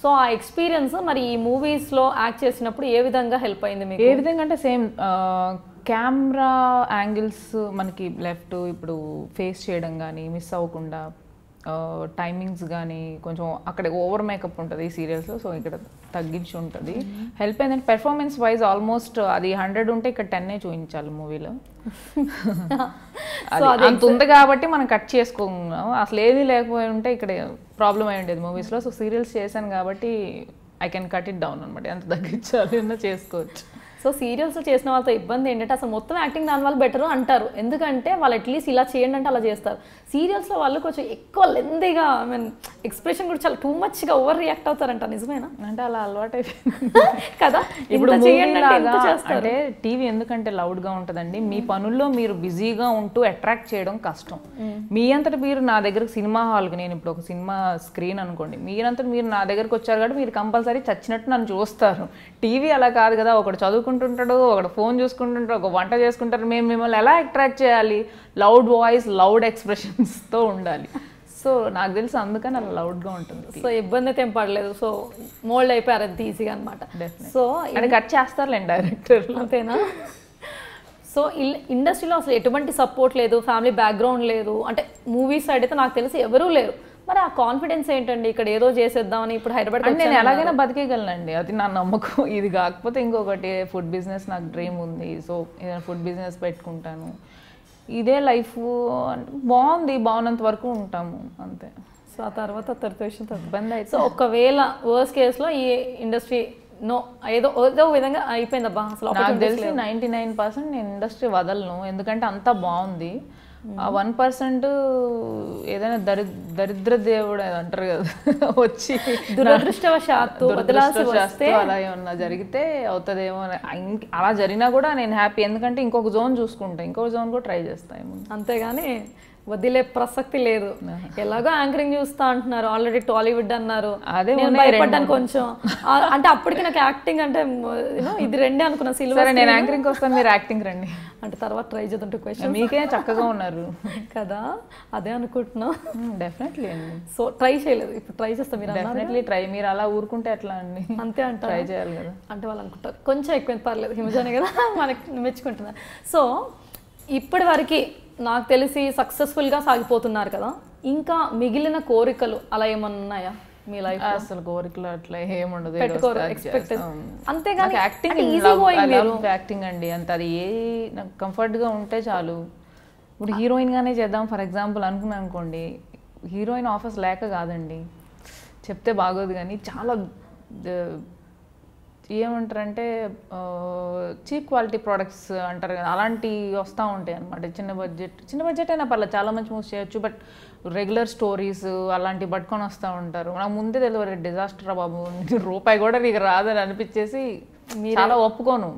So ఆ experience మరి ఈ మూవీస్లో యాక్ట్ చేసినప్పుడు ఏ విధంగా హెల్ప్ అయింది మీకు? ఏ విధంగా అంటే సేమ్ కెమెరా యాంగిల్స్ మనకి లెఫ్ట్ ఇప్పుడు ఫేస్ చేయడం కానీ మిస్ అవ్వకుండా, టైమింగ్స్ కానీ కొంచెం అక్కడ ఓవర్ మేకప్ ఉంటుంది ఈ సీరియల్స్లో, సో ఇక్కడ తగ్గించి ఉంటుంది. హెల్ప్ అయిందంటే పెర్ఫార్మెన్స్ వైజ్ ఆల్మోస్ట్ అది 100 ఉంటే ఇక్కడ 10 చూపించాలి మూవీలో. అంత ఉంది కాబట్టి మనం కట్ చేసుకోము. అసలు ఏది లేకపోయి ఉంటే ఇక్కడ ప్రాబ్లం అయి ఉండేది మూవీస్లో. సో సీరియల్స్ చేశాను కాబట్టి I can cut it down అనమాట. ఎంత తగ్గించాలి అన్నా చేసుకోవచ్చు. సో సీరియల్స్ చేసిన వాళ్ళతో ఇబ్బంది ఏంటంటే అసలు మొత్తం యాక్టింగ్ దాని వాళ్ళు బెటర్ అంటారు, ఎందుకంటే వాళ్ళు అట్లీస్ట్ ఇలా చేయండి అంటే అలా చేస్తారు. సీరియల్స్లో వాళ్ళు కొంచెం ఎక్కువ లెందీగా ఐ మీన్ ఎక్స్ప్రెషన్ కూడా చాలా టూ మచ్గా ఓవర్ రియాక్ట్ అవుతారంట, నిజమేనా? అంటే అలా అలవాటు అయిపోయింది కదా. ఇప్పుడు అంటే టీవీ ఎందుకంటే లౌడ్గా ఉంటుందండి, మీ పనుల్లో మీరు బిజీగా ఉంటూ అట్రాక్ట్ చేయడం కష్టం. మీ అంతటా మీరు నా దగ్గరకు సినిమా హాల్కి, నేను ఇప్పుడు ఒక సినిమా స్క్రీన్ అనుకోండి, మీరంతటా మీరు నా దగ్గరకు వచ్చారు కాబట్టి మీరు కంపల్సరీ చచ్చినట్టు నన్ను చూస్తారు. టీవీ అలా కాదు కదా, ఒకటి చదువుకుంటుంటాడు, ఒకటి ఫోన్ చూసుకుంటుంటాడు, ఒక వంట చేసుకుంటారు. మేము మిమ్మల్ని ఎలా అట్రాక్ట్ చేయాలి? లౌడ్ వాయిస్, లౌడ్ ఎక్స్ప్రెషన్స్తో ఉండాలి. సో నాకు తెలుసు అందుకని అలా లౌడ్గా ఉంటుంది. సో ఇబ్బంది అయితే ఏం పడలేదు, సో మోల్డ్ అయిపోయారు అంత ఈజీగా అనమాట. సో అది కట్ చేస్తారులేండి డైరెక్టర్, అంతేనా? సో ఇండస్ట్రీలో అసలు ఎటువంటి సపోర్ట్ లేదు, ఫ్యామిలీ బ్యాక్గ్రౌండ్ లేదు, అంటే మూవీ సైడ్ అయితే నాకు తెలిసి ఎవరూ లేరు. మరి ఆ కాన్ఫిడెన్స్ ఏంటండి ఇక్కడ ఏదో చేసేద్దామని? ఇప్పుడు హైదరాబాద్ నేను ఎలాగైనా బతికేయగలనండి, అది నా నమ్మకం. ఇది కాకపోతే ఇంకొకటి ఫుడ్ బిజినెస్ నాకు డ్రీమ్ ఉంది. సో ఏదైనా ఫుడ్ బిజినెస్ పెట్టుకుంటాను. ఇదే లైఫ్ బాగుంది, బాగున్నంత వరకు ఉంటాము అంతే. సో ఆ తర్వాత ఇబ్బంది అయితే. సో ఒకవేళ వర్స్ట్ కేసులో ఈ ఇండస్ట్రీ నో ఏదో విధంగా అయిపోయిందబ్బా, అసలు నాకు తెలిసి 99% నేను ఇండస్ట్రీ వదలను, ఎందుకంటే అంతా బాగుంది. ఆ 1% ఏదైనా దరిద్ర దేవుడు అంటారు కదా, వచ్చి దురదృష్టవశాత్తు అలా ఏమన్నా జరిగితే అవుతుందేమో. అలా జరిగినా కూడా నేను హ్యాపీ, ఎందుకంటే ఇంకొక జోన్ చూసుకుంటా, ఇంకొక జోన్ కూడా ట్రై చేస్తాను. అంతేగాని వదిలే ప్రసక్తి లేదు. ఎలాగో యాంకరింగ్ చూస్తా అంటున్నారు, ఆల్రెడీ టాలీవుడ్ అన్నారు. అదే భయపడ్డాను కొంచెం, అంటే అప్పటికి నాకు యాక్టింగ్ అంటే ఇది రెండే అనుకున్నా. సిల్వర్ నేను యాంకరింగ్ వస్తాను, మీరు యాక్టింగ్ రండి అంటే తర్వాత ట్రై చేద్దాం. క్వశ్చన్ మీకే చక్కగా ఉన్నారు కదా, అదే అనుకుంటున్నా. డెఫినెట్లీ అండి. సో ట్రై చేయలేదు, ఇప్పుడు ట్రై చేస్తాం. మీరు డెఫినెట్లీ ట్రై, మీరు అలా ఊరుకుంటే ఎట్లా అండి? అంతే అంట, ట్రై చేయాలి కదా. అంటే వాళ్ళు అనుకుంటారు కొంచెం ఎక్కువ పర్లేదు, హిమజానే కదా మనకి మెచ్చుకుంటున్నారు. సో ఇప్పటి వరకు నాకు తెలిసి సక్సెస్ఫుల్గా సాగిపోతున్నారు కదా, ఇంకా మిగిలిన కోరికలు అలా ఏమన్నా ఉన్నాయా మీ లైఫ్? అసలు కోరికలు అట్లా ఏముండదు, అంతేగాని యాక్టింగ్ అండి అంత, అది ఏ నాకు కంఫర్ట్గా ఉంటే చాలు. ఇప్పుడు హీరోయిన్గానే చేద్దాం ఫర్ ఎగ్జాంపుల్ అనుకున్నాను అనుకోండి, హీరోయిన్ ఆఫర్స్ లేక కాదండి, చెప్తే బాగోదు కానీ చాలా ఏమంటారంటే చీప్ క్వాలిటీ ప్రోడక్ట్స్ అంటారు కదా, అలాంటివి వస్తూ ఉంటాయి అనమాట. చిన్న బడ్జెట్ అయినా పర్లేదు, చాలా మంచి మూవ్స్ చేయొచ్చు. బట్ రెగ్యులర్ స్టోరీస్ అలాంటివి పట్టుకొని వస్తూ ఉంటారు. నాకు ముందే తెలియదు డిజాస్టర్ బాబు, రూపాయి కూడా నీకు రాదని అనిపించేసి చాలా ఒప్పుకోను.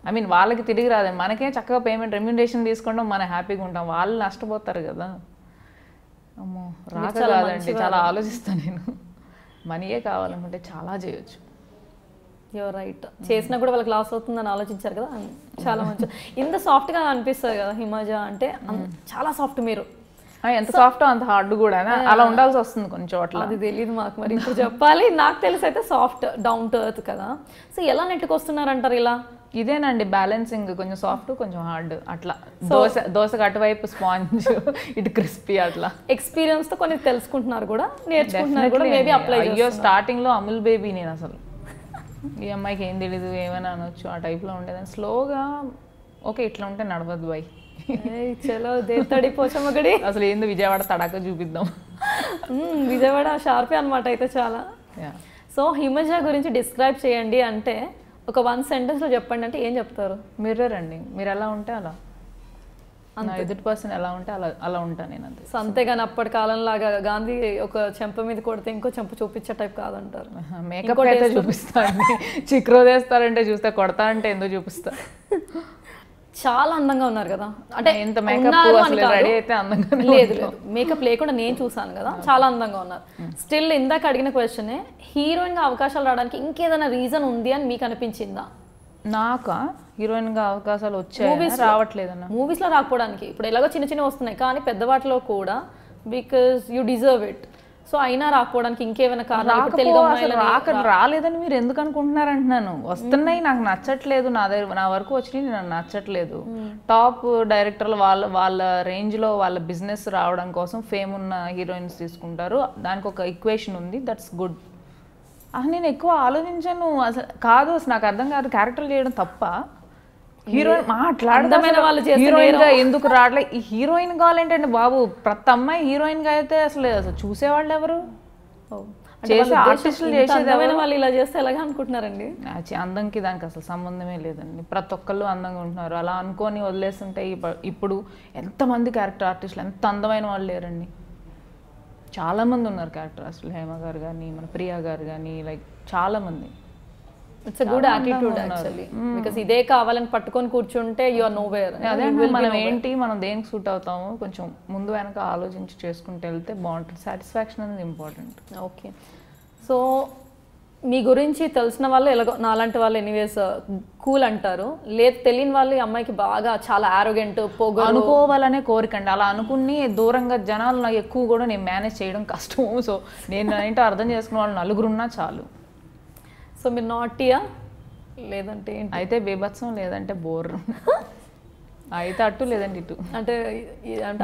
ఐ మీన్ వాళ్ళకి తిరిగి రాదని, మనకే చక్కగా పేమెంట్ రెమ్యునరేషన్ తీసుకుంటాం, మనం హ్యాపీగా ఉంటాం, వాళ్ళు నష్టపోతారు కదా. అమ్మో రాక కాదండి, చాలా ఆలోచిస్తాను నేను. మనీయే కావాలనుకుంటే చాలా చేయొచ్చు. యువర్ రైట్, చేసినా కూడా వాళ్ళకి లాస్ అవుతుందని ఆలోచించారు కదా, చాలా మంచి. ఇంత సాఫ్ట్గా అనిపిస్తుంది కదా హిమజ అంటే, చాలా సాఫ్ట్. మీరు ఎంత సాఫ్ట్ అంత హార్డ్ కూడా, అలా ఉండాల్సి వస్తుంది కొన్ని చోట్ల. అది తెలియదు మాకు, మరి ఇప్పుడు చెప్పాలి. నాకు తెలిసి అయితే సాఫ్ట్ డౌన్ టు ఎర్త్ కదా. సో ఎలా నెట్టుకొస్తున్నారంటారు ఇలా? ఇదేనండి బ్యాలెన్సింగ్, కొంచెం సాఫ్ట్ కొంచెం హార్డ్ అట్లా. దోశకు అటువైపు స్పాంజ్, ఇటు క్రిస్పీ అట్లా. ఎక్స్పీరియన్స్ తో కొన్ని తెలుసుకుంటున్నారు కూడా, నేర్చుకుంటున్నారు కూడా. Maybe apply. అయ్యో స్టార్టింగ్ లో అమూల్ బేబీ నేను అసలు, ఈ అమ్మాయికి ఏం తెలీదు ఏమైనా అనొచ్చు ఆ టైప్లో ఉండేదని. స్లోగా ఓకే ఇట్లా ఉంటే నడవద్దు బాయ్, చలో దేత్తడి పోచమ్మగడి, అసలు ఏందో విజయవాడ తడాక చూపిద్దాం. విజయవాడ షార్పే అనమాట అయితే చాలా. సో హిమజ గురించి డిస్క్రైబ్ చేయండి అంటే ఒక 1 sentence లో చెప్పండి అంటే ఏం చెప్తారు? మిర్రర్ అండి, మీరు ఎలా ఉంటే అలా, ఎదుటి పర్సన్ ఎలా ఉంటే అలా ఉంటాను నేను అంతే. అంతేగాని అప్పటి కాలం లాగా గాంధీ ఒక చెంప మీద కొడితే ఇంకో చెంప చూపించే టైప్ కాదంటారు. మేకప్ అయితే చూపిస్తాను, చిక్రో వేస్తారంటే చూస్తే, కొడతా అంటే ఎందుకు చూపిస్తా. చాలా అందంగా ఉన్నారు కదా, అంటే ఎంత మేకప్ రెడీ అయితే అందంగా లేదు, మేకప్ లేకుండా నేను చూసాను కదా, చాలా అందంగా ఉన్నారు. స్టిల్ ఇందాక అడిగిన క్వశ్చనే, హీరోయిన్ గా అవకాశాలు రావడానికి ఇంకేదైనా రీజన్ ఉంది అని మీకు అనిపించిందా? నాకా హీరోయిన్ గా అవకాశాలు వచ్చాయి, రావట్లేదన్న. మూవీస్ లో రాకపోవడానికి ఇప్పుడు ఎలాగో చిన్న చిన్న వస్తున్నాయి, కానీ పెద్దవాటిలో కూడా because you deserve it. So అయినా రాకపోవడానికి ఇంకేమైనా కారణాలు? ఇప్పుడు తెలుగు అమ్మాయిలని రాలేదని మీరు ఎందుకు అనుకుంటున్నారు అంటున్నాను. వస్తున్నాయి, నాకు నచ్చట్లేదు, నా వరకు వచ్చినాయి నాకు నచ్చట్లేదు. టాప్ డైరెక్టర్లు వాళ్ళ రేంజ్లో వాళ్ళ బిజినెస్ రావడం కోసం ఫేమ్ ఉన్న హీరోయిన్స్ తీసుకుంటారు. దానికి ఒక ఈక్వేషన్ ఉంది, దట్స్ గుడ్. అసలు నేను ఎక్కువ ఆలోచించాను అసలు కాదు, అసలు నాకు అర్థం కాదు క్యారెక్టర్ చేయడం తప్ప. హీరోయిన్ మాట్లాడదమైన వాళ్ళు హీరోయిన్ గా ఎందుకు రావట్లే? ఈ హీరోయిన్ కావాలంటే బాబు ప్రతి అమ్మాయి హీరోయిన్ గా అయితే అసలు చూసేవాళ్ళు ఎవరు? చేసే ఆర్టిస్టులు చేసేది వాళ్ళు ఇలా చేస్తే ఎలాగా అనుకుంటున్నారండి? అందంకి దానికి అసలు సంబంధమే లేదండి. ప్రతి ఒక్కళ్ళు అందంగా ఉంటున్నారు. అలా అనుకొని వదిలేస్తుంటే ఇప్పుడు ఎంతమంది క్యారెక్టర్ ఆర్టిస్టులు ఎంత అందమైన వాళ్ళు లేరండి. చాలామంది ఉన్నారు క్యారెక్టర్ ఆర్టిస్టులు. హేమ గారు కానీ, మన ప్రియా గారు కానీ, లైక్ చాలామంది. It's good attitude actually, because ఇదే కావాలని పట్టుకొని కూర్చుంటే యు ఆర్ నోవేర్. అదే మనం ఏంటి, మనం దేనికి సూట్ అవుతాము కొంచెం ముందు వెనక ఆలోచించి చేసుకుంటూ వెళ్తే బాగుంటుంది. సాటిస్ఫాక్షన్ అనేది ఇంపార్టెంట్. ఓకే, సో మీ గురించి తెలిసిన వాళ్ళు ఎలాగో నాలాంటి వాళ్ళు ఎనీవేస్ కూల్ అంటారు, లేదు తెలియని వాళ్ళు ఈ అమ్మాయికి బాగా చాలా ఆరోగెంట్ పొగరు అనుకోవాలనే కోరికండి. అలా అనుకుని దూరంగా జనాలు నాకు ఎక్కువ కూడా నేను మేనేజ్ చేయడం కష్టం. సో నేను ఏంటో అర్థం చేసుకున్న వాళ్ళు నలుగురున్నా చాలు. సో మీరు నాటియా లేదంటే అయితే బీభత్సం, లేదంటే బోర్, అయితే అటు లేదంటే ఇటు, అంటే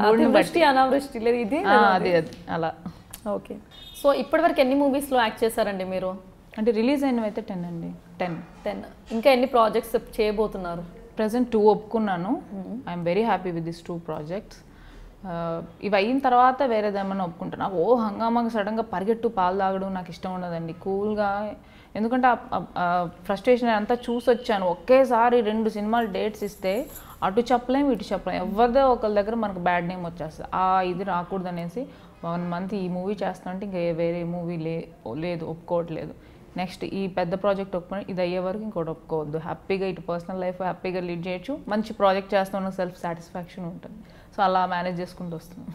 అతివృష్టి అనావృష్టి లేదు ఇది అది అలా. ఓకే, సో ఇప్పటివరకు ఎన్ని మూవీస్లో యాక్ట్ చేశారండి మీరు? అంటే రిలీజ్ అయినవి అయితే 10 అండి. 10. ఇంకా ఎన్ని ప్రాజెక్ట్స్ చేయబోతున్నారు? ప్రజెంట్ 2 ఒప్పుకున్నాను. I'm very happy with this 2 projects. ఇవి అయిన తర్వాత వేరేదేమన్నా ఒప్పుకుంటున్నా. హంగామాగా సడన్గా పరిగెట్టు పాలు తాగడం నాకు ఇష్టం ఉండదండి. కూల్గా, ఎందుకంటే ఫ్రస్ట్రేషన్ అంతా చూసి వచ్చాను. ఒకేసారి 2 సినిమాలు డేట్స్ ఇస్తే అటు చెప్పలేము ఇటు చెప్పలేము, ఎవరిదే ఒకరి దగ్గర మనకు బ్యాడ్ నేమ్ వచ్చేస్తుంది. ఇది రాకూడదు అనేసి 1 మంత్ ఈ మూవీ చేస్తానంటే ఇంకా వేరే మూవీ లేదు, ఒప్పుకోవట్లేదు. నెక్స్ట్ ఈ పెద్ద ప్రాజెక్ట్ ఒప్పుకొని ఇది అయ్యే వరకు ఇంకోటి ఒప్పుకోవద్దు. హ్యాపీగా ఇటు పర్సనల్ లైఫ్ హ్యాపీగా లీడ్ చేయొచ్చు, మంచి ప్రాజెక్ట్ చేస్తున్న సెల్ఫ్ సాటిస్ఫాక్షన్ ఉంటుంది. సో అలా మేనేజ్ చేసుకుంటూ వస్తున్నాం.